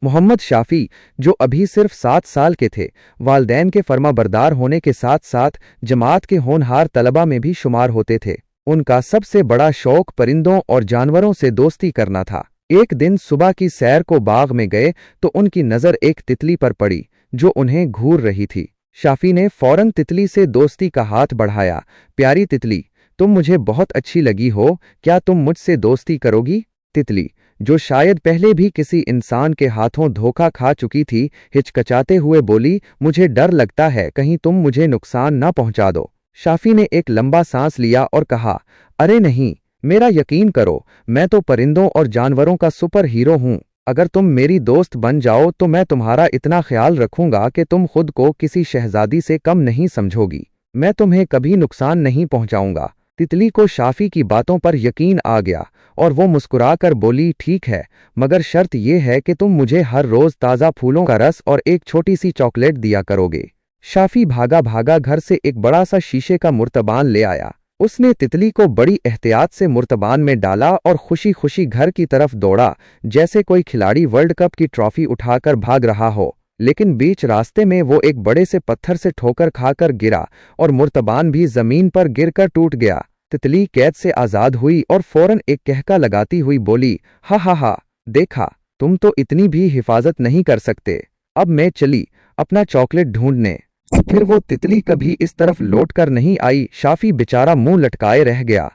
मोहम्मद शाफी, जो अभी सिर्फ 7 साल के थे, वालदैन के फर्माबरदार होने के साथ साथ जमात के होनहार तलबा में भी शुमार होते थे। उनका सबसे बड़ा शौक परिंदों और जानवरों से दोस्ती करना था। एक दिन सुबह की सैर को बाग में गए तो उनकी नज़र एक तितली पर पड़ी जो उन्हें घूर रही थी। शाफी ने फौरन तितली से दोस्ती का हाथ बढ़ाया। प्यारी तितली, तुम मुझे बहुत अच्छी लगी हो, क्या तुम मुझसे दोस्ती करोगी? तितली, जो शायद पहले भी किसी इंसान के हाथों धोखा खा चुकी थी, हिचकचाते हुए बोली, मुझे डर लगता है कहीं तुम मुझे नुकसान ना पहुंचा दो। शाफी ने एक लंबा सांस लिया और कहा, अरे नहीं, मेरा यकीन करो, मैं तो परिंदों और जानवरों का सुपर हीरो हूं। अगर तुम मेरी दोस्त बन जाओ तो मैं तुम्हारा इतना ख्याल रखूंगा कि तुम खुद को किसी शहजादी से कम नहीं समझोगी। मैं तुम्हें कभी नुकसान नहीं पहुंचाऊंगा। तितली को शाफी की बातों पर यकीन आ गया और वो मुस्कुराकर बोली, ठीक है, मगर शर्त यह है कि तुम मुझे हर रोज ताज़ा फूलों का रस और एक छोटी सी चॉकलेट दिया करोगे। शाफी भागा भागा घर से एक बड़ा सा शीशे का मुर्तबान ले आया। उसने तितली को बड़ी एहतियात से मुर्तबान में डाला और खुशी खुशी घर की तरफ दौड़ा, जैसे कोई खिलाड़ी वर्ल्ड कप की ट्रॉफी उठाकर भाग रहा हो। लेकिन बीच रास्ते में वो एक बड़े से पत्थर से ठोकर खाकर गिरा और मुर्तबान भी जमीन पर गिरकर टूट गया। तितली कैद से आजाद हुई और फौरन एक कहका लगाती हुई बोली, हा हा हा, देखा, तुम तो इतनी भी हिफाजत नहीं कर सकते। अब मैं चली अपना चॉकलेट ढूंढने। फिर वो तितली कभी इस तरफ लौट कर नहीं आई। शाफी बेचारा मुंह लटकाए रह गया।